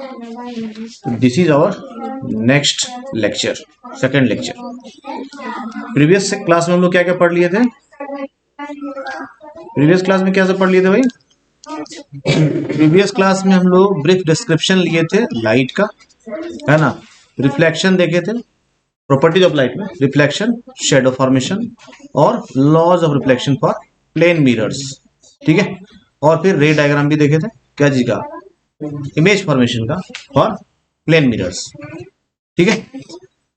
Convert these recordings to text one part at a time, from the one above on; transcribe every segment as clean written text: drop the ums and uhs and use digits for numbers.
This is our next lecture, second lecture. Previous class में हम लोग क्या क्या पढ़ लिए थे? प्रीवियस क्लास में क्या सब पढ़ लिए थे भाई? प्रीवियस क्लास में हम लोग ब्रीफ डिस्क्रिप्शन लिए थे लाइट का, है ना। रिफ्लेक्शन देखे थे, प्रॉपर्टीज ऑफ लाइट में रिफ्लेक्शन, शेडो फॉर्मेशन और laws of reflection for plane mirrors, ठीक है। और फिर रे डायग्राम भी देखे थे, क्या चीज का? इमेज फॉर्मेशन का फॉर प्लेन मिरर्स, ठीक है।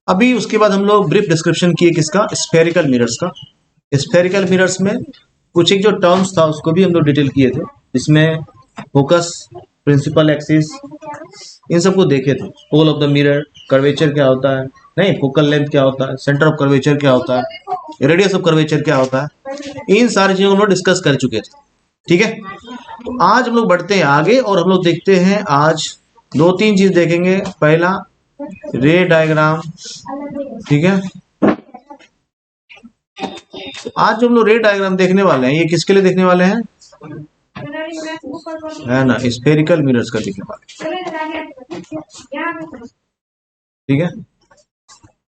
अभी उसके बाद हम लोग ब्रीफ डिस्क्रिप्शन किए किसका? स्फेरिकल मिरर्स का। स्फेरिकल मिरर्स में कुछ एक जो टर्म्स था उसको भी हम लोग डिटेल किए थे, इसमें फोकस, प्रिंसिपल एक्सिस, इन सबको देखे थे। Pole of the mirror, curvature क्या होता है, नहीं फोकल लेंथ क्या होता है, सेंटर ऑफ कर्वेचर क्या होता है, रेडियस ऑफ कर्वेचर क्या होता है, इन सारी चीजों को हम लोग डिस्कस कर चुके थे, ठीक है। तो आज हम लोग बढ़ते हैं आगे और हम लोग देखते हैं आज दो तीन चीज देखेंगे। पहला रे डायग्राम, ठीक है। आज जो हम लोग रे डायग्राम देखने वाले हैं ये किसके लिए देखने वाले हैं? है ना, स्फेरिकल मिरर्स का देखने वाले, ठीक है।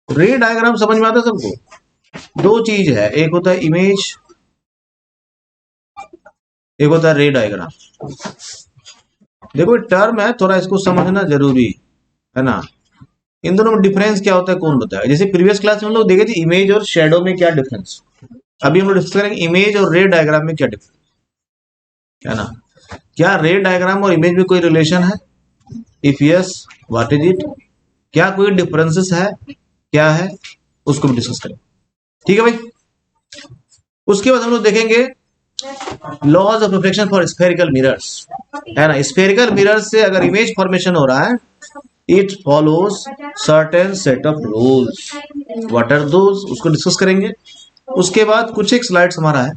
रे डायग्राम समझ में आता है सबको? दो चीज है, एक होता है इमेज, एक होता है रे डायग्राम। देखो टर्म है, थोड़ा इसको समझना जरूरी है ना। इन दोनों में डिफरेंस क्या होता है कौन बताया? जैसे प्रीवियस क्लास में हम लोग देखे थे इमेज और शेडो में क्या डिफरेंस, अभी हम लोग डिस्कस करेंगे इमेज और रे डायग्राम में क्या डिफरेंस, है ना। क्या रे डायग्राम और इमेज में कोई रिलेशन है? If yes what is it? क्या कोई डिफरेंसेस है, क्या है, उसको भी डिस्कस करेंगे, ठीक है भाई। उसके बाद हम लोग देखेंगे laws of reflection for spherical mirrors, है ना। स्फेरिकल मिरर्स से अगर इमेज फॉर्मेशन हो रहा है, it follows certain set of rules, what are those, उसको डिस्कस करेंगे। उसके बाद कुछ एक स्लाइड्स हमारा है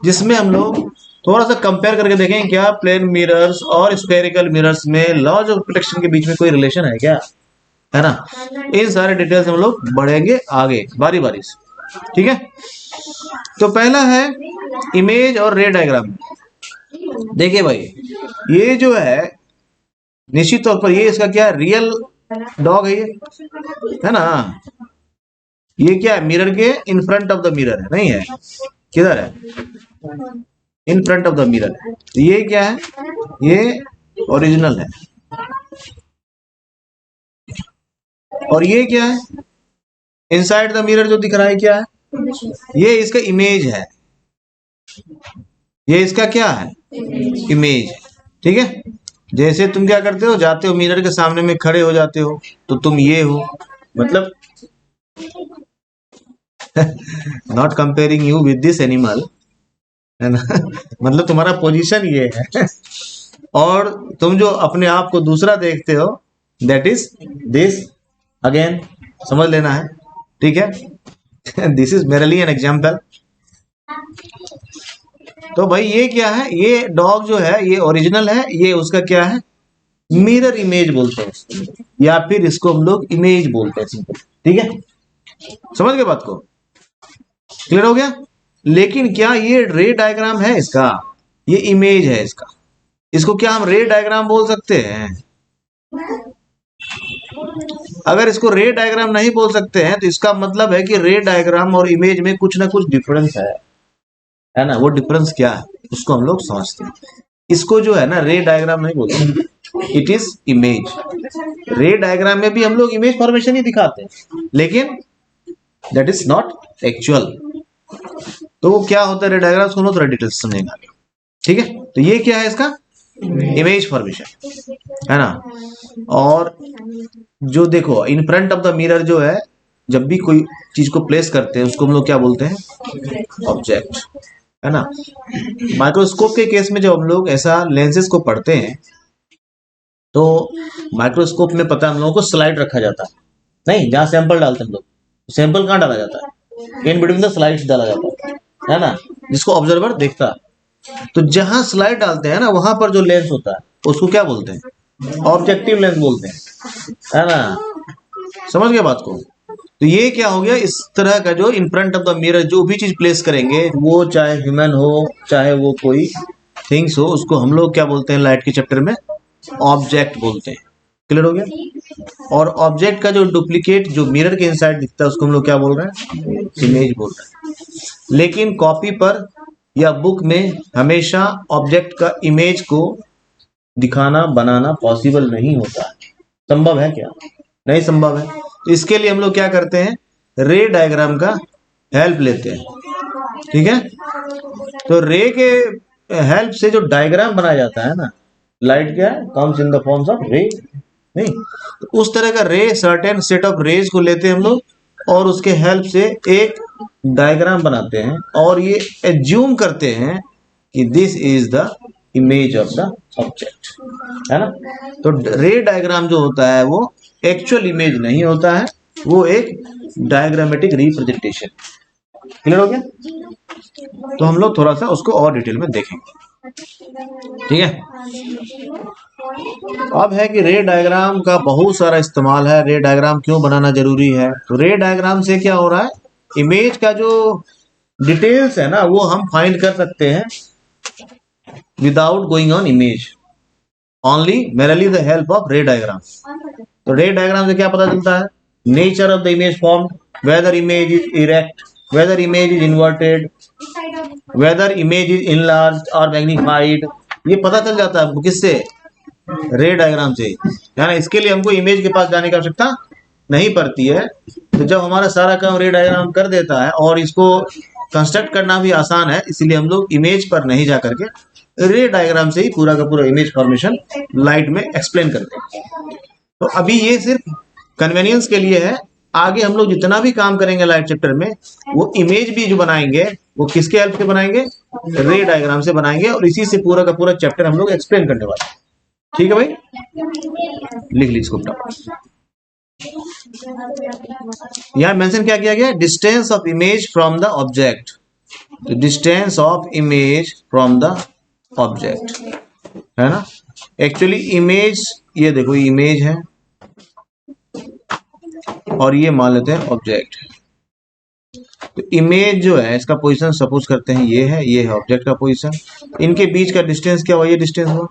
जिसमें हम लोग थोड़ा सा कंपेयर करके देखेंगे क्या प्लेन मिरर्स और स्फेरिकल मिरर्स में लॉज ऑफ रिफ्लेक्शन के बीच में कोई रिलेशन है क्या, है ना। इन सारे डिटेल्स हम लोग बढ़ेंगे आगे बारी बारी से, ठीक है। तो पहला है इमेज और रे डायग्राम। देखिए भाई ये जो है निश्चित तौर पर ये इसका क्या है, रियल डॉग है ये, है ना। ये क्या है, मिरर के in front of the mirror है, नहीं है, किधर है, in front of the mirror है। तो ये क्या है, ये ओरिजिनल है, और ये क्या है, इनसाइड द मिरर जो दिख रहा है क्या है, ये इसका इमेज है, ये इसका क्या है, इमेज, ठीक है। जैसे तुम क्या करते हो, जाते हो मिरर के सामने में खड़े हो जाते हो तो तुम ये हो, मतलब not comparing you with this animal, है ना। मतलब तुम्हारा पोजीशन ये है और तुम जो अपने आप को दूसरा देखते हो दैट इज दिस, अगेन समझ लेना है, ठीक है। This is merely an example. तो भाई ये क्या है, ये डॉग जो है ये ओरिजिनल है, ये उसका क्या है, मिरर इमेज बोलते हैं या फिर इसको हम लोग इमेज बोलते हैं सिंपल, ठीक है। समझ गए बात को, क्लियर हो गया। लेकिन क्या ये रे डायग्राम है इसका, ये इमेज है इसका, इसको क्या हम रे डायग्राम बोल सकते हैं? अगर इसको रे डायग्राम नहीं बोल सकते हैं तो इसका मतलब है कि रे डायग्राम और इमेज में कुछ ना कुछ डिफरेंस है ना। वो डिफरेंस क्या है उसको हम लोग समझते हैं। इसको जो है ना रे डायग्राम नहीं बोलते, इट इज इमेज। रे डायग्राम में भी हम लोग इमेज फॉर्मेशन ही दिखाते हैं लेकिन दैट इज नॉट एक्चुअल। तो वो क्या होता है रे डायग्राम, सुनो थोड़ा डिटेल्स समझेगा, ठीक है। तो ये क्या है इसका इमेज फॉर्मेशन, है ना। और जो देखो in front of the mirror जो है, जब भी कोई चीज को प्लेस करते हैं उसको हम लोग क्या बोलते हैं, ऑब्जेक्ट, है ना। माइक्रोस्कोप के केस में जब हम लोग ऐसा लेंसेज को पढ़ते हैं तो माइक्रोस्कोप में पता हम लोगों को स्लाइड रखा जाता है, नहीं जहां सैंपल डालते हैं हम लोग, सैंपल कहाँ डाला जाता है, इन बिटवीन द स्लाइड्स डाला जाता है ना, जिसको ऑब्जर्वर देखता है। तो जहां स्लाइड डालते हैं ना वहां पर जो लेंस होता है उसको क्या बोलते हैं, ऑब्जेक्टिव लेंस बोलते हैं, है ना। समझ गए बात को। तो ये क्या हो गया, इस तरह का जो in front of the mirror जो भी चीज प्लेस करेंगे, वो चाहे ह्यूमन हो चाहे वो कोई थिंग्स हो, उसको हम लोग क्या बोलते हैं लाइट के चैप्टर में, ऑब्जेक्ट बोलते हैं, क्लियर हो गया। और ऑब्जेक्ट का जो डुप्लीकेट जो मिरर के इनसाइड दिखता है उसको हम लोग क्या बोल रहे हैं, इमेज बोल रहे हैं। लेकिन कॉपी पर या बुक में हमेशा ऑब्जेक्ट का इमेज को दिखाना बनाना पॉसिबल नहीं होता है। संभव है क्या, नहीं संभव है। तो इसके लिए हम लोग क्या करते हैं, रे डायग्राम का हेल्प लेते हैं, ठीक है। तो रे के हेल्प से जो डायग्राम बनाया जाता है ना, लाइट क्या है, comes in the forms of रे, नहीं तो उस तरह का रे, सर्टेन सेट ऑफ रेज को लेते हैं हम लोग और उसके हेल्प से एक डायग्राम बनाते हैं और ये एज्यूम करते हैं कि this is the image of the object, है ना। तो रे डायग्राम जो होता है वो एक्चुअल इमेज नहीं होता है, वो एक डायग्रामेटिक रिप्रेजेंटेशन। क्लियर हो गया। तो हम लोग थोड़ा सा उसको और डिटेल में देखेंगे, ठीक है। अब है कि रे डायग्राम का बहुत सारा इस्तेमाल है, रे डायग्राम क्यों बनाना जरूरी है। तो रे डायग्राम से क्या हो रहा है, इमेज का जो डिटेल्स है ना वो हम फाइंड कर सकते हैं without going on image, only merely the help of ray diagram. तो रे डायग्राम से क्या पता चलता है, nature of the image form, whether image is erect, whether image is inverted, whether image is enlarged और मैग्नीफाइड, ये पता चल जाता है किससे, रे डायग्राम से। यानी इसके लिए हमको इमेज के पास जाने की आवश्यकता नहीं पड़ती है। तो जब हमारा सारा काम रे डायग्राम कर देता है और इसको कंस्ट्रक्ट करना भी आसान है, इसलिए हम लोग इमेज पर नहीं जा करके रे डायग्राम से ही पूरा का पूरा इमेज फॉर्मेशन लाइट में एक्सप्लेन करते हैं। तो अभी ये सिर्फ कन्वीनियंस के लिए है, आगे हम लोग जितना भी काम करेंगे लाइट चैप्टर में वो इमेज भी जो बनाएंगे वो किसके हेल्प से बनाएंगे, रे डायग्राम से बनाएंगे और इसी से पूरा का पूरा चैप्टर हम लोग एक्सप्लेन करने वाले हैं, ठीक है भाई। लिख लीजिए इसको, यहाँ मेंशन क्या किया गया, distance of image from the object. तो distance of image from the object है ना। एक्चुअली इमेज, ये देखो इमेज है और ये मान लेते हैं ऑब्जेक्ट। तो इमेज जो है इसका पोजीशन सपोज करते हैं ये है ऑब्जेक्ट का पोजीशन, इनके बीच का डिस्टेंस क्या हुआ, ये डिस्टेंस हुआ।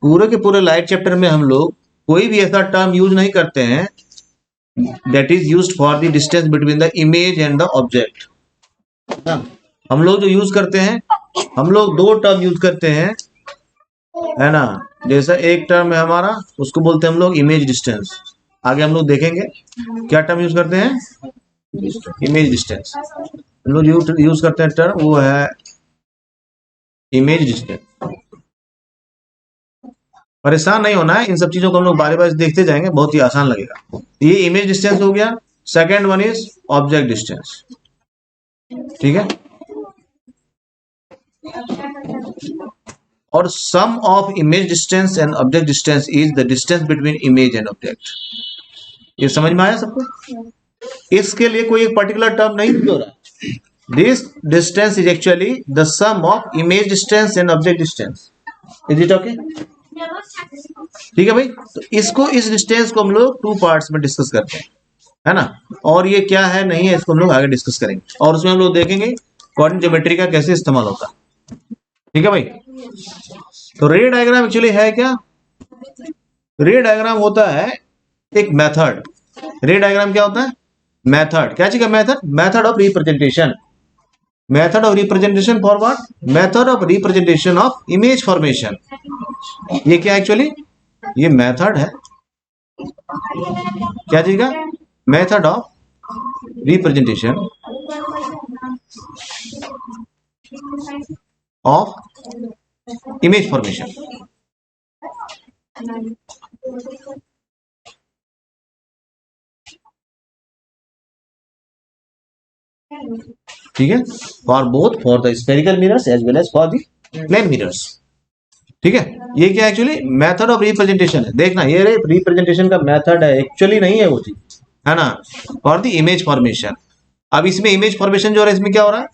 पूरे के पूरे लाइट चैप्टर में हम लोग कोई भी ऐसा टर्म यूज नहीं करते हैं that is used for the distance between the image and the object. हम लोग जो यूज करते हैं, हम लोग दो टर्म यूज करते हैं, है ना। जैसा एक टर्म है हमारा, उसको बोलते हैं हम लोग इमेज डिस्टेंस। आगे हम लोग देखेंगे क्या टर्म यूज करते हैं, इमेज डिस्टेंस। हम लोग यूज करते हैं टर्म, वो है इमेज डिस्टेंस। परेशान नहीं होना है, इन सब चीजों को हम लोग बारी बारी देखते जाएंगे, बहुत ही आसान लगेगा। ये इमेज डिस्टेंस हो गया। Second one is object distance, ठीक है। और sum of image distance and object distance is the distance between image and object. ये समझ में आया सबको। इसके लिए कोई एक पर्टिकुलर टर्म नहीं यूज हो रहा। This distance is actually the sum of image distance and object distance. Is it okay, ठीक है भाई। तो इसको, इस डिस्टेंस को हम लोग टू पार्ट्स में डिस्कस करते हैं, है ना। और ये क्या है नहीं है इसको हम लोग आगे डिस्कस करेंगे और उसमें हम लोग देखेंगे कोऑर्डिनेट ज्योमेट्री का कैसे इस्तेमाल होता है, ठीक है भाई। तो रे डायग्राम एक्चुअली है क्या, रे डायग्राम होता है एक मेथड। रे डायग्राम क्या होता है, मेथड। क्या चीज का method, method of representation. Method of representation for what, method of representation of image formation. ये क्या एक्चुअली, ये मेथड है क्या चीज का, method of representation of image formation. ठीक है, for both for the spherical mirrors as well as for the plane mirrors, ठीक है। ये क्या एक्चुअली मेथड ऑफ रिप्रेजेंटेशन है। देखना ये रिप्रेजेंटेशन का मेथड है, एक्चुअली नहीं है वो चीज, है ना, फॉर द इमेज फॉर्मेशन। अब इसमें इमेज फॉर्मेशन जो हो रहा है, इसमें क्या हो रहा है,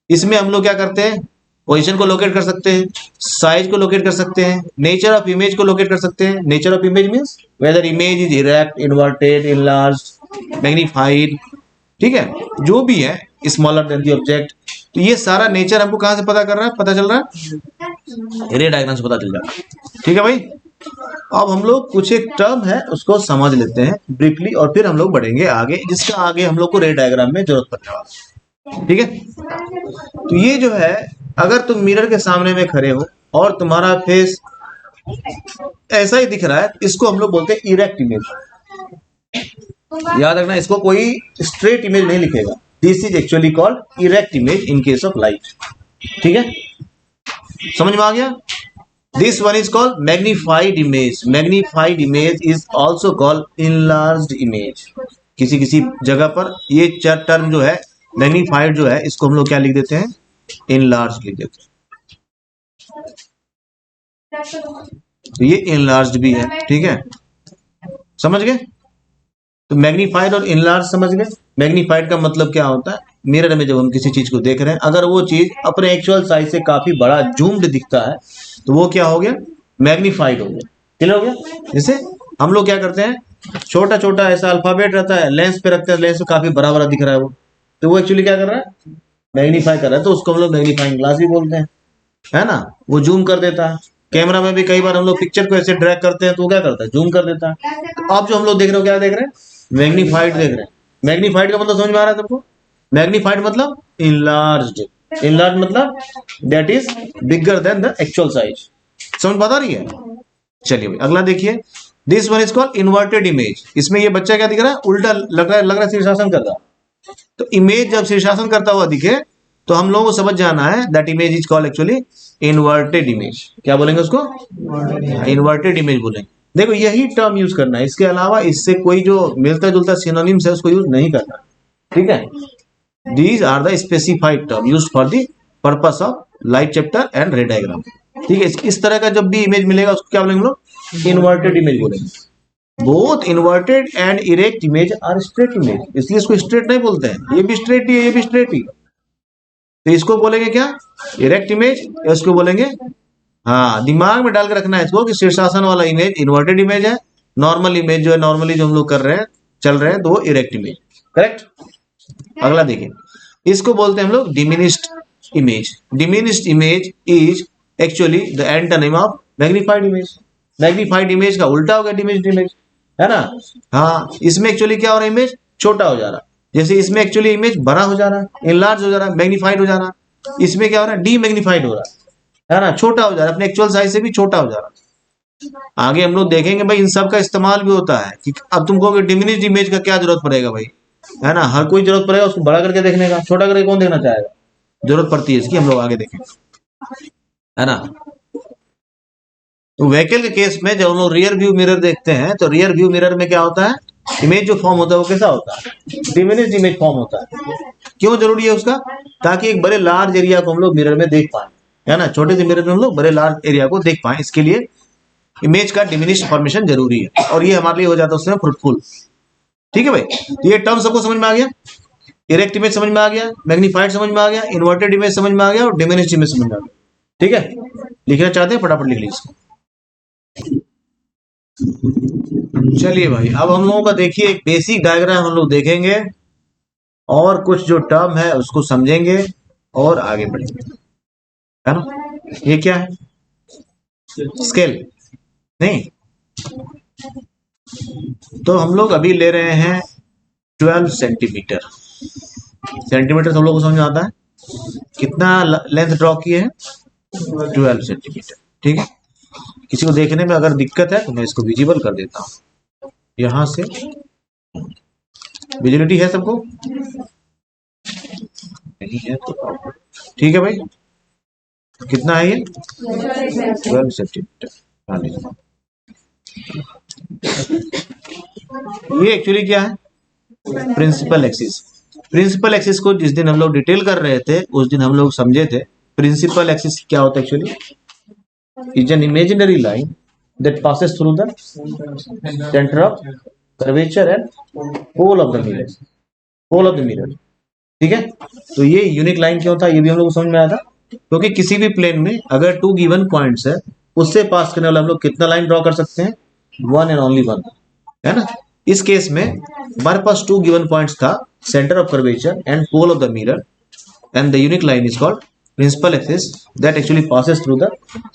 इसमें हम लोग क्या करते हैं, पोजीशन को लोकेट कर सकते हैं, साइज को लोकेट कर सकते हैं, नेचर ऑफ इमेज को लोकेट कर सकते हैं। Nature of image means whether image is erect, inverted, enlarged, magnified, ठीक है, जो भी है, स्मॉलर देन द ऑब्जेक्ट। तो ये सारा नेचर हमको कहां से पता कर रहा है, पता चल रहा है रे डायग्राम से पता चल जाता है, ठीक है भाई। अब हम लोग कुछ एक टर्म है उसको समझ लेते हैं ब्रीफली और फिर हम लोग बढ़ेंगे आगे, जिसका आगे हम लोग को रे डायग्राम में जरूरत पड़ने वाला है। ठीक है, तो ये जो है, अगर तुम मिरर के सामने में खड़े हो और तुम्हारा फेस ऐसा ही दिख रहा है, इसको हम लोग बोलते हैं इरेक्ट इमेज। याद रखना, इसको कोई स्ट्रेट इमेज नहीं लिखेगा। This is actually called erect image in case of light. ठीक है, समझ में आ गया? This one is called magnified image. Magnified image is also called enlarged image. किसी किसी जगह पर ये चार टर्म जो है, मैग्निफाइड जो है, इसको हम लोग क्या लिख देते हैं? इनलार्ज लिख देते हैं। तो ये इनलार्ज भी है। ठीक है, समझ गए? तो मैग्निफाइड और इनलार्ज समझ गए। मैग्निफाइड का मतलब क्या होता है? मिरर में जब हम किसी चीज को देख रहे हैं, अगर वो चीज अपने एक्चुअल साइज से काफी बड़ा जूम्ड दिखता है तो वो क्या हो गया? मैग्निफाइड हो गया। क्लियर हो गया? जैसे हम लोग क्या करते हैं, छोटा छोटा ऐसा अल्फाबेट रहता है, लेंस पे रखते हैं, लेंस से काफी बड़ा बड़ा दिख रहा है वो, तो वो एक्चुअली क्या कर रहा है? मैग्नीफाई कर रहा है। तो उसको हम लोग मैग्नीफाइंग ग्लास भी बोलते हैं, है ना? वो जूम कर देता है। कैमरा में भी कई बार हम लोग पिक्चर को ऐसे ड्रैग करते हैं तो वो क्या करता है? जूम कर देता है। तो अब जो हम लोग देख रहे हो, क्या देख रहे हैं? मैग्नीफाइड देख रहे हैं। मैग्नीफाइड का मतलब समझ में आ रहा है तुमको? मैग्नीफाइड मतलब इनलार्ज्ड। इनलार्ज मतलब that is bigger than the actual size. समझ बता रही है? चलिए भाई अगला देखिए। This one is called inverted image. इसमें ये बच्चा क्या दिख रहा है? उल्टा लग रहा है शीर्षासन कर रहा है। तो इमेज जब शीर्षासन करता हुआ दिखे तो हम लोगों को समझ जाना है that image is called actually inverted image. क्या बोलेंगे उसको? इन्वर्टेड इमेज बोलेंगे। देखो यही टर्म यूज करना है, इसके अलावा इससे कोई जो मिलता जुलता सिनोनिम्स है उसको यूज नहीं करना। ठीक है, these are the specified term used for the purpose of light chapter and ray diagram. ठीक है, इस तरह का जब भी इमेज मिलेगा उसको क्या बोलेंगे हम लोग? इन्वर्टेड इमेज बोलेंगे। Both inverted and erect image are straight image, इसलिए इसको स्ट्रेट नहीं बोलते हैं। ये भी स्ट्रेट ही है, ये भी स्ट्रेट ही। तो इसको बोलेंगे क्या? Erect image. इसको बोलेंगे, हाँ दिमाग में डाल के रखना है इसको कि शीर्षासन वाला इमेज इन्वर्टेड इमेज है, नॉर्मल इमेज जो है नॉर्मली जो हम लोग कर रहे हैं चल रहे हैं तो वो इरेक्ट इमेज। करेक्ट। अगला देखिए, इसको बोलते हैं हम लोग diminished image. Diminished image is actually the antonym of magnified image. Magnified image का उल्टा हो गया डिमिनिश्ड इमेज, है ना? हाँ, इसमें एक्चुअली क्या हो रहा है? इमेज छोटा हो जा रहा है। जैसे इसमें एक्चुअली इमेज बड़ा हो जा रहा है, इनलार्ज हो जा रहा है, मैग्नीफाइड हो जा रहा है। इसमें क्या हो रहा है? डी मैग्नीफाइड हो रहा है ना? छोटा हो जा रहा है, अपने एक्चुअल साइज से भी छोटा हो जा रहा है। आगे हम लोग देखेंगे भाई इन सब का इस्तेमाल भी होता है कि अब तुमको डिमिनिश्ड इमेज का क्या जरूरत पड़ेगा भाई, है ना? हर कोई जरूरत पड़ेगा उसको बड़ा करके देखने का, छोटा करके कौन देखना चाहेगा? जरूरत पड़ती है इसकी, हम लोग आगे देखेंगे, है ना? तो व्हीकल के केस में जब हम लोग रियर व्यू मिरर देखते हैं तो रियर व्यू मिरर में क्या होता है? इमेज जो फॉर्म होता है वो कैसा होता है? डिमिनिश्ड इमेज फॉर्म होता है। क्यों जरूरी है उसका? ताकि एक बड़े लार्ज एरिया को हम लोग मिरर में देख पाए, है ना? छोटे से मिरर में हम लोग बड़े लार्ज एरिया को देख पाए, इसके लिए इमेज का डिमिनिश्ड फॉर्मेशन जरूरी है, और ये हमारे लिए हो जाता है उसमें फ्रूटफुल। ठीक है भाई, ये टर्म सबको समझ में आ गया? इरेक्ट इमेज समझ में आ गया, मैग्नीफाइड समझ में आ गया, इन्वर्टेड इमेज समझ में आ गया और डिमिनिश्ड इमेज समझ में आ गया। ठीक है, लिखना चाहते हैं फटाफट लिख लीजिए। चलिए भाई, अब हम लोगों का देखिए एक बेसिक डायग्राम हम लोग देखेंगे और कुछ जो टर्म है उसको समझेंगे और आगे बढ़ेंगे, है ना? ये क्या है? स्केल नहीं, तो हम लोग अभी ले रहे हैं 12 सेंटीमीटर। सेंटीमीटर सब लोग को समझ में आता है? कितना लेंथ ड्रॉ किए हैं? 12 सेंटीमीटर। ठीक है, किसी को देखने में अगर दिक्कत है तो मैं इसको विजिबल कर देता हूँ यहां से। विजिबिलिटी है सबको? नहीं है तो ठीक है भाई, कितना है ये? 12 सेंटीमीटर। ये एक्चुअली क्या है? Principal axis. प्रिंसिपल एक्सिस को जिस दिन हम लोग डिटेल कर रहे थे उस दिन हम लोग समझे थे प्रिंसिपल एक्सिस क्या होता है। Actually is an imaginary line that passes through the center of curvature and pole of the mirror. Pole of the mirror. ठीक है, तो ये यूनिक लाइन क्यों था ये भी हम लोग को समझ में आया था, क्योंकि किसी भी प्लेन में अगर 2 गिवन पॉइंट्स है उससे पास करने वाला हम लोग कितना लाइन ड्रॉ कर सकते हैं? 1 and only 1, है ना? इस केस में हमारे पास 2 गिवन पॉइंट्स था, centre of curvature and pole of the mirror, and the unique line is called principal axis that actually passes through the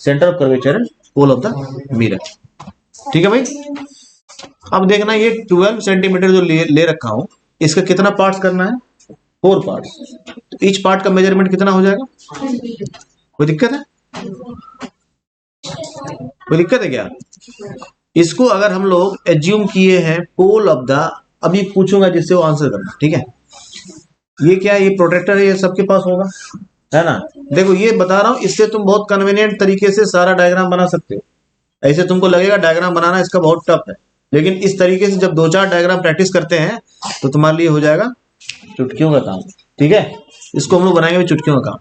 center of curvature and pole of the mirror. ठीक है भाई। अब देखना ये 12 centimetre जो ले रखा हूं, इसका कितना पार्ट्स करना है? 4 पार्ट्स। तो ईच पार्ट का मेजरमेंट कितना हो जाएगा? कोई दिक्कत है? कोई दिक्कत है क्या? इसको अगर हम लोग एज्यूम किए हैं पोल ऑफ द, अभी पूछूंगा जिससे वो आंसर करना, ठीक है। ये क्या है? ये प्रोटेक्टर है, ये सबके पास होगा, है ना। देखो ये बता रहा हूं, इससे तुम बहुत कन्वीनियंट तरीके से सारा डायग्राम बना सकते हो। ऐसे तुमको लगेगा डायग्राम बनाना इसका बहुत टफ है, लेकिन इस तरीके से जब 2-4 डायग्राम प्रैक्टिस करते हैं तो तुम्हारे लिए हो जाएगा चुटकियों का काम। ठीक है, इसको हम लोग बनाएंगे चुटकियों का काम।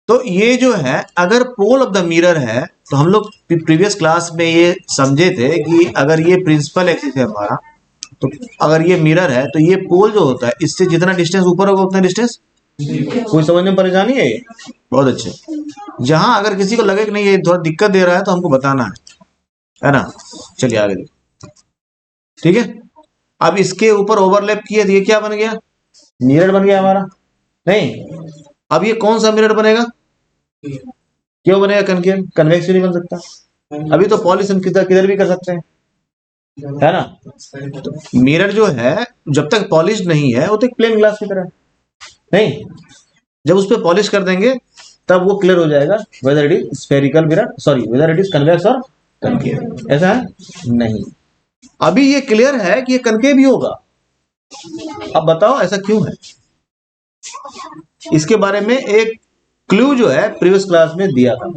तो ये जो है, अगर पोल ऑफ द मिरर है, तो हम लोग प्रीवियस क्लास में ये समझे थे कि अगर ये प्रिंसिपल एक्सिस है हमारा, तो अगर ये मिरर है तो ये पोल जो होता है, इससे जितना डिस्टेंस ऊपर होगा उतना डिस्टेंस। कोई समझने में परेशानी है? बहुत अच्छे। जहां अगर किसी को लगे कि नहीं ये थोड़ा दिक्कत दे रहा है तो हमको बताना है ना। चलिए आगे देखिए। ठीक है, अब इसके ऊपर ओवरलैप किया तो ये क्या बन गया? मिरर बन गया हमारा। नहीं, अब ये कौन सा मिरर बनेगा? क्यों बनेगा कनकेव? कन्वेक्स नहीं बन सकता। अभी तो पॉलिश हम किधर भी कर सकते हैं, है ना। तो मिरर जो है जब तक पॉलिश नहीं है वो तो एक प्लेन ग्लास की तरह, नहीं, जब उस पर पॉलिश कर देंगे तब वो क्लियर हो जाएगा whether it is spherical mirror, sorry whether it is convex और कनकेव। ऐसा है नहीं, अभी ये क्लियर है कि ये कनकेव भी होगा। अब बताओ ऐसा क्यों है? इसके बारे में एक क्लू जो है प्रीवियस क्लास में दिया था।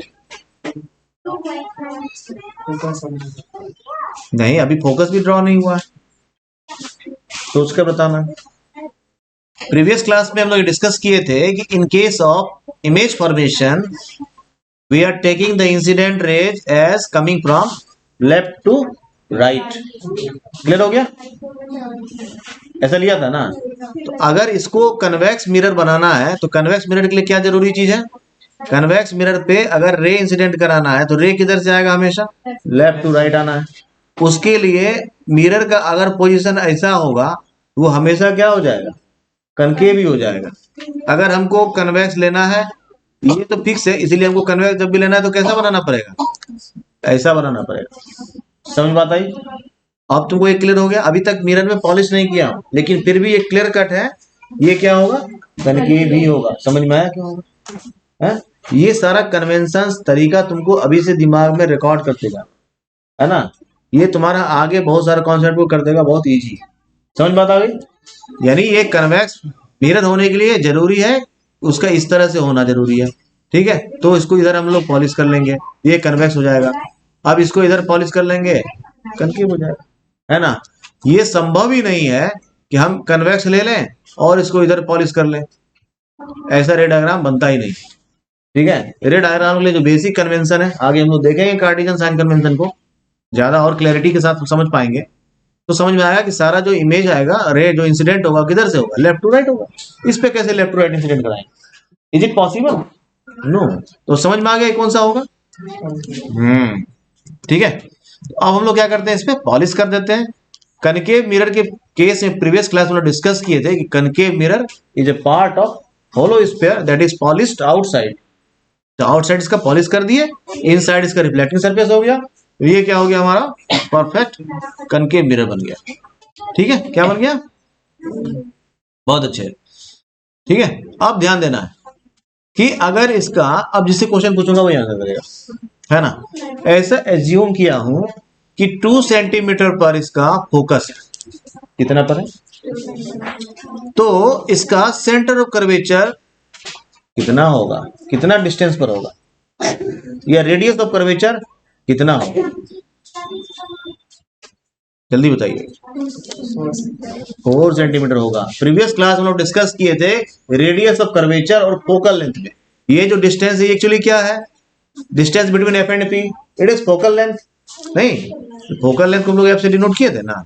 नहीं, अभी फोकस भी ड्रॉ नहीं हुआ है, सोच कर बताना। प्रीवियस क्लास में हम लोग डिस्कस किए थे कि in case of image formation we are taking the incident rays as coming from left to right. Clear हो गया? ऐसा लिया था ना। तो अगर इसको कन्वेक्स मिरर बनाना है तो कन्वेक्स मिरर के लिए क्या जरूरी चीज है? कन्वेक्स मिरर पे अगर रे इंसिडेंट कराना है तो रे किधर से आएगा? हमेशा लेफ्ट टू राइट आना है। उसके लिए मिरर का अगर पोजीशन ऐसा होगा वो हमेशा क्या हो जाएगा? कनकेव ही हो जाएगा। अगर हमको कन्वेक्स लेना है, ये तो फिक्स है, इसीलिए हमको कन्वेक्स जब भी लेना है तो कैसा बनाना पड़ेगा? ऐसा बनाना पड़ेगा। समझ बात आई? अब तुमको एक क्लियर हो गया। अभी तक मिरर में पॉलिश नहीं किया लेकिन फिर भी एक क्लियर कट है, ये क्या होगा? कनकेव ही होगा। समझ में आया क्या होगा? है? ये सारा कन्वेंशन तरीका तुमको अभी से दिमाग में रिकॉर्ड करते जाना, है ना। ये तुम्हारा आगे बहुत सारे कॉन्सेप्ट को कर देगा बहुत इजी। समझ बात आ गई? यानी ये कन्वेक्स मिरर होने के लिए जरूरी है उसका इस तरह से होना जरूरी है। ठीक है, तो इसको इधर हम लोग पॉलिश कर लेंगे, ये कन्वेक्स हो जाएगा। अब इसको इधर पॉलिश कर लेंगे, कनकेव हो जाएगा, है ना। ये संभव ही नहीं है कि हम कन्वेक्स ले लें और इसको इधर पॉलिश कर लें, ऐसा रे डायग्राम बनता ही नहीं। ठीक है, रे डायग्राम के लिए जो बेसिक कन्वेंशन है, आगे हम लोग देखेंगे कार्टेशियन साइन कन्वेंशन को ज्यादा और क्लैरिटी के साथ समझ पाएंगे, तो समझ में आएगा कि सारा जो इमेज आएगा, रे जो इंसिडेंट होगा किधर से होगा? लेफ्ट टू राइट होगा। इस पे कैसे लेफ्ट टू राइट इंसिडेंट कराएंगे? Is it possible? नो। तो समझ में आ गया कौन सा होगा? ठीक है, तो अब हम लोग क्या करते हैं, इस पे पॉलिश कर देते हैं। कनकेव मिरर के केस में प्रीवियस क्लास में डिस्कस किए थे कि concave mirror is a part of hollow sphere that is polished outside. तो आउटसाइड इसका पॉलिश कर दिए, इनसाइड इसका रिफ्लेक्टिंग सरफेस हो गया, तो ये क्या हो गया? हमारा परफेक्ट कनकेव मिरर बन गया। ठीक है, क्या बन गया? बहुत अच्छे। ठीक है, अब ध्यान देना है कि अगर इसका, अब जिससे क्वेश्चन पूछूंगा वही आंसर करेगा, है ना। ऐसा एज्यूम किया हूं कि 2 सेंटीमीटर पर इसका फोकस है। कितना पर है? तो इसका सेंटर ऑफ कर्वेचर कितना होगा? कितना डिस्टेंस पर होगा? या रेडियस ऑफ कर्वेचर कितना होगा? जल्दी बताइए। 4 सेंटीमीटर होगा। प्रीवियस क्लास हम लोग डिस्कस किए थे रेडियस ऑफ कर्वेचर और फोकल लेंथ में। ये जो डिस्टेंस है एक्चुअली क्या है? Distance between F and P, it is focal length. नहीं, फोकल लेंथ को हम लोग एफ से डिनोट किए थे ना।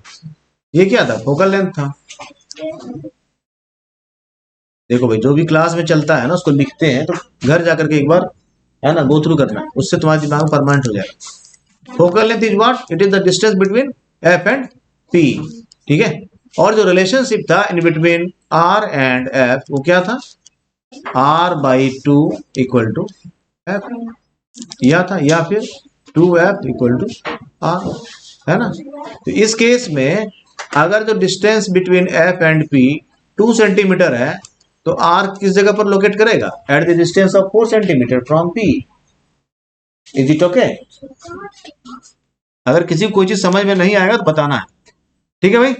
ये क्या था? फोकल लेंथ था। देखो भाई, जो भी क्लास में चलता है ना उसको लिखते हैं तो घर जाकर के एक बार, है ना, गो थ्रू करना, उससे तुम्हारे दिमाग में परमानेंट हो जाएगा। Focal length is what? It is the distance between F and P. ठीक है, और जो रिलेशनशिप था in between R and F वो क्या था? R/2 equal to F. यह था, या फिर 2f इक्वल टू r, है ना। तो इस केस में अगर जो distance between f and p 2 centimetre है तो r किस जगह पर लोकेट करेगा? At the distance of 4 centimetre from p। Is it okay? अगर किसी को कोई चीज समझ में नहीं आएगा तो बताना है, ठीक है भाई।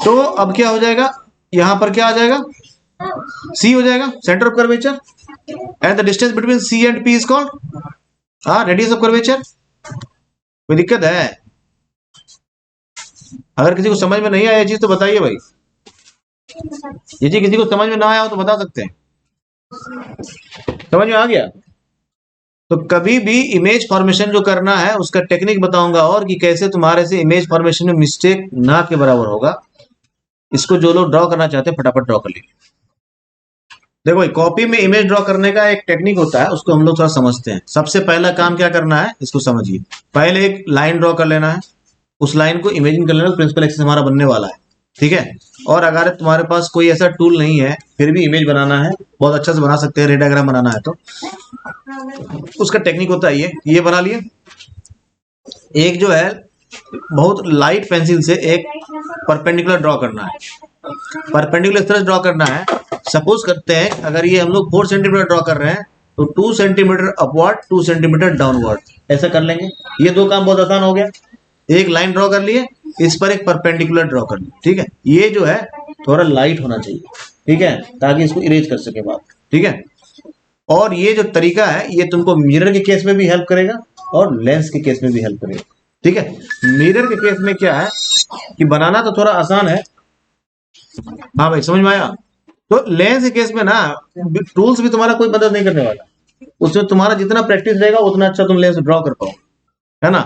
तो अब क्या हो जाएगा, यहां पर क्या आ जाएगा, c हो जाएगा centre of curvature, and the distance between c and p is called radius of curvature. कोई दिक्कत है? अगर किसी को समझ में नहीं आया ये चीज तो बताइए भाई। ये चीज किसी को समझ में ना आया हो तो बता सकते हैं। समझ में आ गया? तो कभी भी इमेज फॉर्मेशन जो करना है उसका टेक्निक बताऊंगा, और कि कैसे तुम्हारे से इमेज फॉर्मेशन में मिस्टेक ना के बराबर होगा। इसको जो लोग ड्रॉ करना चाहते हैं फटाफट ड्रॉ कर लीजिए। देखो भाई, कॉपी में इमेज ड्रॉ करने का एक टेक्निक होता है, उसको हम लोग थोड़ा समझते हैं। सबसे पहला काम क्या करना है इसको समझिए। पहले एक लाइन ड्रॉ कर लेना है, उस लाइन को इमेजिन कर लेना, प्रिंसिपल एक्सिस हमारा बनने वाला है, ठीक है। और अगर तुम्हारे पास कोई ऐसा टूल नहीं है फिर भी इमेज बनाना है, बहुत अच्छा से बना सकते हैं, रे डायग्राम बनाना है तो उसका टेक्निक होता है ये बना लिए। एक जो है बहुत लाइट पेंसिल से एक परपेंडिकुलर ड्रॉ करना है। परपेंडिकुलर इस तरह ड्रॉ करना है, सपोज करते हैं अगर ये हम लोग 4 सेंटीमीटर ड्रॉ कर रहे हैं तो 2 सेंटीमीटर अपवर्ड 2 सेंटीमीटर डाउनवर्ड, ऐसा कर लेंगे। ये दो काम बहुत आसान हो गया। एक लाइन ड्रॉ कर लिए, इस पर एक परपेंडिकुलर ड्रॉ कर लिए, ठीक है। ये जो है थोड़ा लाइट होना चाहिए, ठीक है, ताकि इसको इरेज कर सके बात, ठीक है। और ये जो तरीका है ये तुमको मिरर के केस में भी हेल्प करेगा और लेंस के केस में भी हेल्प करेगा, ठीक है। मिरर के केस में क्या है कि बनाना तो थोड़ा आसान है, हाँ भाई समझ में आया। तो लेंस के केस में ना टूल्स भी तुम्हारा कोई मदद नहीं करने वाला, उसमें तुम्हारा जितना प्रैक्टिस रहेगा उतना अच्छा तुम लेंस ड्रॉ कर पाओ, है ना।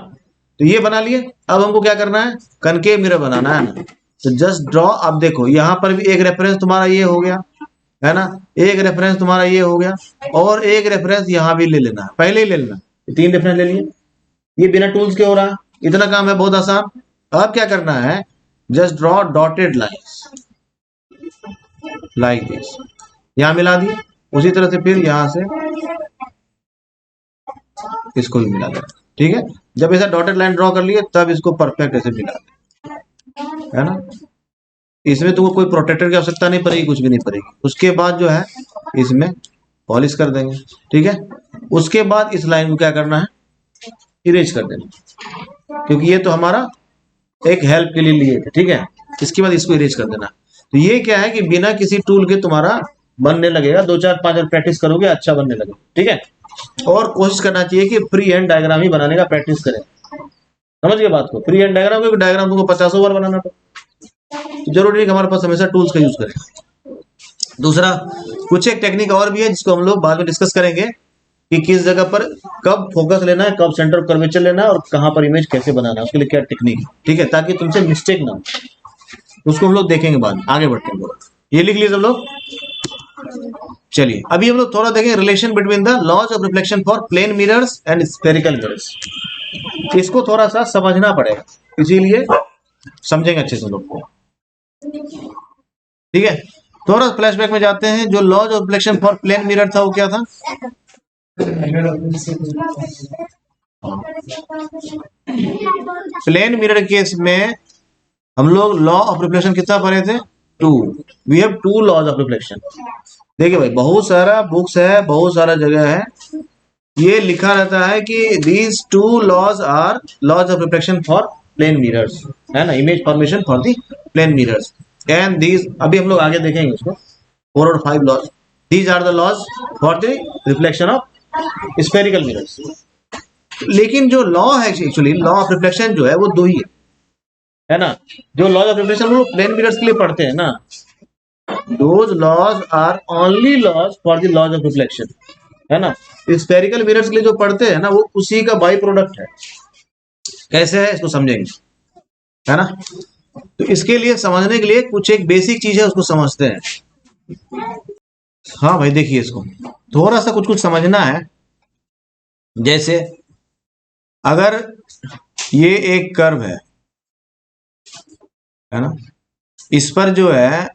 तो ये बना लिए। अब हमको क्या करना है, कनकेव मिरर बनाना है ना। तो जस्ट ड्रॉ। अब देखो यहाँ पर भी एक रेफरेंस तुम्हारा ये हो गया, है ना, एक रेफरेंस तुम्हारा ये हो गया, और एक रेफरेंस यहाँ भी ले लेना है, पहले ही ले लेना। 3 रेफरेंस ले लिए, ये बिना टूल्स के हो रहा है, इतना काम है, बहुत आसान। अब क्या करना है, just draw dotted lines like this, यहाँ मिला दिए। उसी तरह से फिर यहाँ से इसको भी मिला देना, ठीक है। जब ऐसा डॉटेड लाइन ड्रॉ कर लिए तब इसको परफेक्ट ऐसे मिला दे, है ना। इसमें तुमको कोई प्रोटेक्टर की आवश्यकता नहीं पड़ेगी, कुछ भी नहीं पड़ेगी। उसके बाद जो है इसमें पॉलिश कर देंगे, ठीक है। उसके बाद इस लाइन को क्या करना है, इरेज कर देना, क्योंकि ये तो हमारा एक हेल्प के लिए लिए थे, ठीक है। इसके बाद इसको इरेज कर देना। तो ये क्या है कि बिना किसी टूल के तुम्हारा बनने लगेगा, 2 4 5 बार प्रैक्टिस करोगे अच्छा बनने लगेगा, ठीक है। और कोशिश करना चाहिए कि फ्री हैंड डायग्राम ही बनाने का प्रैक्टिस करें। समझ गए बात को? फ्री हैंड डायग्राम, क्योंकि डायग्राम तुमको 50 बार बनाना पड़ेगा, तो जरूरी नहीं कि हमारे पास हमेशा टूल्स का यूज करें। दूसरा, कुछ एक टेक्निक और भी है जिसको हम लोग बाद में डिस्कस करेंगे कि किस जगह पर कब फोकस लेना है, कब सेंटर ऑफ कर्वेचर लेना है, और कहां पर इमेज कैसे बनाना है, उसके लिए क्या टेक्निक है, ठीक है, ताकि तुमसे मिस्टेक ना हो। उसको हम लोग देखेंगे बाद में, आगे बढ़ते हैं। ये लिख लीजिए सब लोग। चलिए अभी हम लोग थोड़ा देखें relation between the laws of reflection for plane mirrors and spherical mirrors. इसको थोड़ा सा समझना पड़ेगा, इसीलिए समझेंगे अच्छे से लोग को, ठीक है। थोड़ा फ्लैशबैक में जाते हैं। जो laws of reflection for plane mirror था वो क्या था? प्लेन मिरर केस में हम लोग लॉ ऑफ रिफ्लेक्शन कितना पढ़े थे? 2। We have 2 laws of reflection. देखिए भाई, बहुत सारा बुक्स है, बहुत सारा जगह है, ये लिखा रहता है कि these 2 laws are laws of reflection for plane mirrors, है ना, image formation for the plane mirrors. And these, अभी हम लोग आगे देखेंगे उसको, 4 और 5 laws. These are the laws for the reflection of spherical mirrors. लेकिन जो लॉ है एक्चुअली, लॉ ऑफ रिफ्लेक्शन जो है वो 2 ही है ना। जो लॉज ऑफ रिफ्लेक्शन हम लोग प्लेन मिरर्स के लिए पढ़ते हैं ना, those laws are only laws for the laws of reflection, है ना। स्फेरिकल मिरर्स के लिए जो पढ़ते हैं ना वो उसी का बाई प्रोडक्ट है। कैसे है इसको समझेंगे, है ना। तो इसके लिए समझने के लिए कुछ एक बेसिक चीज है, उसको समझते हैं। हाँ भाई देखिए, इसको थोड़ा सा कुछ कुछ समझना है। जैसे अगर ये एक कर्व है ना, इस पर जो है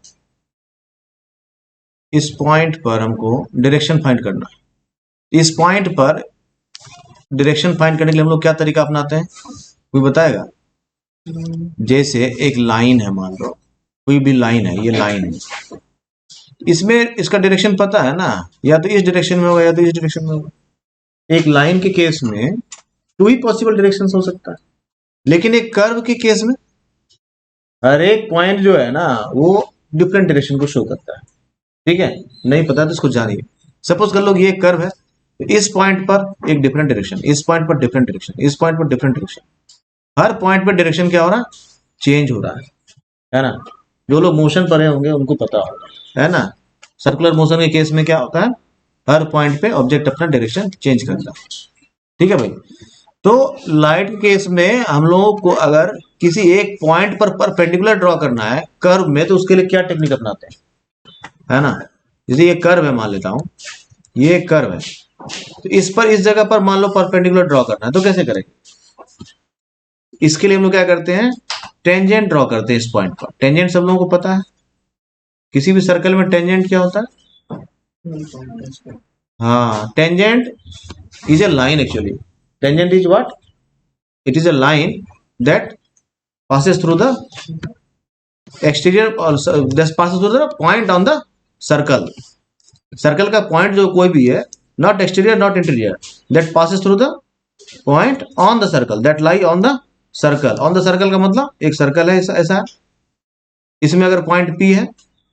इस पॉइंट पर हमको डायरेक्शन फाइंड करना है, इस पॉइंट पर डायरेक्शन फाइंड करने के लिए हम लोग क्या तरीका अपनाते हैं, कोई बताएगा? जैसे एक लाइन है, मान लो कोई भी लाइन है, ये लाइन है, इसमें इसका डायरेक्शन पता है ना, या तो इस डायरेक्शन में होगा या तो इस डायरेक्शन में होगा। एक लाइन के केस में 2 ही पॉसिबल डायरेक्शन हो सकता है, लेकिन एक कर्व के केस में हर एक पॉइंट जो है ना वो डिफरेंट डायरेक्शन को शो करता है। ठीक है, नहीं पता तो इसको जानिए। सपोज कर लो ये एक कर्व है, तो इस पॉइंट पर एक डिफरेंट डायरेक्शन, इस पॉइंट पर डिफरेंट डायरेक्शन, इस पॉइंट पर डिफरेंट डायरेक्शन, हर पॉइंट पर डायरेक्शन क्या हो रहा है, चेंज हो रहा है ना। जो लोग मोशन पढ़े होंगे उनको पता होगा, है ना। सर्कुलर मोशन के केस में क्या होता है, हर पॉइंट पे ऑब्जेक्ट अपना डायरेक्शन चेंज करता है। ठीक है भाई। तो लाइट के केस में हम लोगों को अगर किसी एक पॉइंट पर परपेंडिकुलर ड्रॉ करना है कर्व में, तो उसके लिए क्या टेक्निक अपनाते हैं, है ना। जैसे ये कर्व है, मान लेता हूं ये एक कर्व है, तो इस पर इस जगह पर मान लो परपेंडिकुलर ड्रॉ करना है, तो कैसे करेंगे? इसके लिए हम लोग क्या करते हैं, टेंजेंट ड्रॉ करते हैं इस पॉइंट पर। टेंजेंट सब लोगों को पता है, किसी भी सर्कल में टेंजेंट क्या होता है? हाँ, tangent is a line actually. Tangent is what? It is a line that passes through the exterior or that passes through the point on the circle. Circle का पॉइंट जो कोई भी है, not exterior not interior, that passes through the point on the circle that lie on the circle. on the circle का मतलब एक circle है ऐसा, इसमें अगर पॉइंट P है,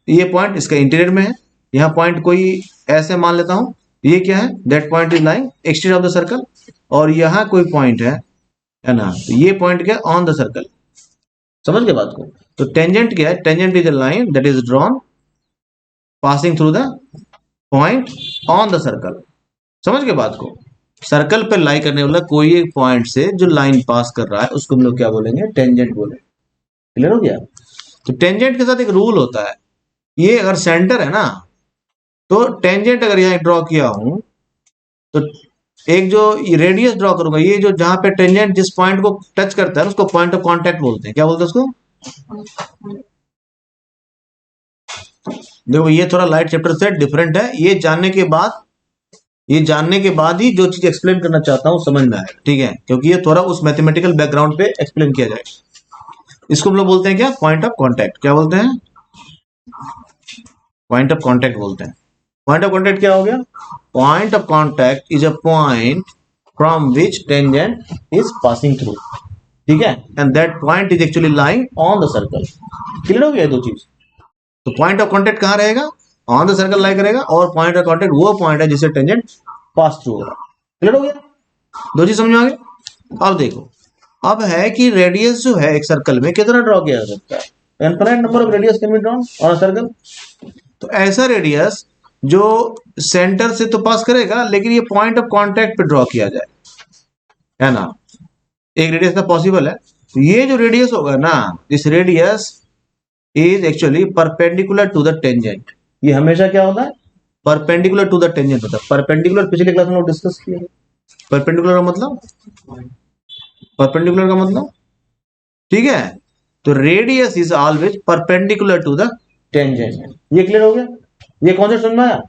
ये पॉइंट इसका इंटीरियर में है, यहाँ पॉइंट कोई ऐसे मान लेता हूं, ये क्या है, that point is lying exterior of the circle, और यहाँ कोई पॉइंट है ना, तो ये पॉइंट क्या, ऑन द सर्कल। समझ गए बात को? तो टेंजेंट क्या है, tangent is a line that is drawn passing through the point on the circle. समझ गए बात को? सर्कल पे लाई करने वाला कोई एक पॉइंट से जो लाइन पास कर रहा है उसको हम लोग क्या बोलेंगे, टेंजेंट बोलेंगे। क्लियर हो गया? तो टेंजेंट के साथ एक रूल होता है, ये अगर सेंटर है ना, तो टेंजेंट अगर यहाँ ड्रॉ किया हूं, तो एक जो रेडियस ड्रॉ करूंगा, ये जो जहां पे टेंजेंट जिस पॉइंट को टच करता है उसको पॉइंट ऑफ कांटेक्ट बोलते हैं। क्या बोलते हैं उसको? देखो ये थोड़ा लाइट चैप्टर से डिफरेंट है, ये जानने के बाद ही जो चीज एक्सप्लेन करना चाहता हूं समझ में आएगा। ठीक है, क्योंकि ये थोड़ा उस मैथमेटिकल बैकग्राउंड पे एक्सप्लेन किया जाएगा। इसको हम लोग बोलते हैं क्या, पॉइंट ऑफ कॉन्टैक्ट। क्या बोलते हैं? पॉइंट ऑफ कॉन्टैक्ट बोलते हैं। पॉइंट ऑफ कॉन्टैक्ट क्या हो गया? Point of contact is a point from which tangent is passing through. ठीक है, and that point is actually lying on the circle. Clear हो गया दो चीज? तो पॉइंट ऑफ कॉन्टैक्ट कहां रहेगा, ऑन द सर्कल लाई करेगा, और पॉइंट ऑफ कॉन्टैक्ट वो पॉइंट है जिसे टेंजेंट पास थ्रू होगा। क्लियर हो गया? दो चीज समझ में आ गई? अब देखो, अब है कि रेडियस जो है एक सर्कल में कितना ड्रॉ किया जा सकता है, infinite number of radius can be drawn on a circle. तो ऐसा रेडियस जो सेंटर से तो पास करेगा, लेकिन ये पॉइंट ऑफ कांटेक्ट पे ड्रॉ किया जाए, है ना, एक रेडियस का पॉसिबल है। तो ये जो रेडियस होगा ना, this radius is actually perpendicular to the tangent. ये हमेशा क्या होता है, परपेंडिकुलर टू द टेंजेंट होता है। परपेंडिकुलर पिछले क्लास में लोग डिस्कस किए। परपेंडिकुलर का मतलब, परपेंडिकुलर का मतलब, ठीक है, तो radius is always perpendicular to the tangent. ये क्लियर हो गया? ये कॉन्सेप्ट समझ में आया?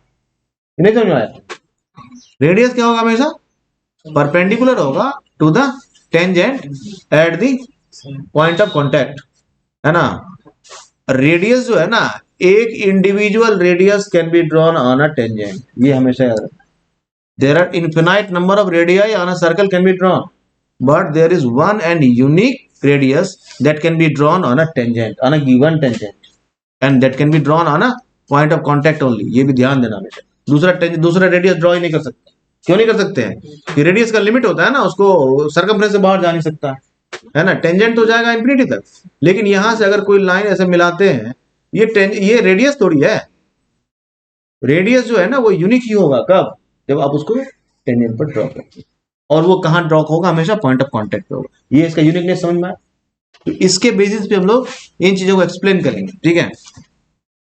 नहीं समझ में आया? रेडियस क्या होगा, हमेशा परपेंडिकुलर होगा to the tangent at the point of contact, है ना। रेडियस जो है ना, एक individual radius can be drawn on a tangent, ये हमेशा याद रखना। There are infinite number of radii on a circle can be drawn, but there is one and unique radius that can be drawn on a tangent, on a given tangent, and that can be drawn on a point of contact only। ये भी ध्यान देना बेटा, दूसरा radius draw ही नहीं कर सकते। क्यों नहीं कर सकते हैं? कि रेडियस का लिमिट होता है ना, उसको सर्कमफ्रेंस से बाहर जा नहीं सकता है ना। टेंजेंट तो जाएगा इंफिनिटी तक, लेकिन यहां से अगर कोई लाइन ऐसे मिलाते हैं, ये रेडियस थोड़ी है। रेडियस जो है ना वो यूनिक ही होगा कब, जब आप उसको टेंजेंट पर ड्रॉ करते हैं, और वो कहां ड्रॉ होगा, हमेशा पॉइंट ऑफ कांटेक्ट पे होगा। ये इसका यूनिकनेस समझ में आया? तो इसके बेसिस पे हम लोग इन चीजों को एक्सप्लेन करेंगे। ठीक है,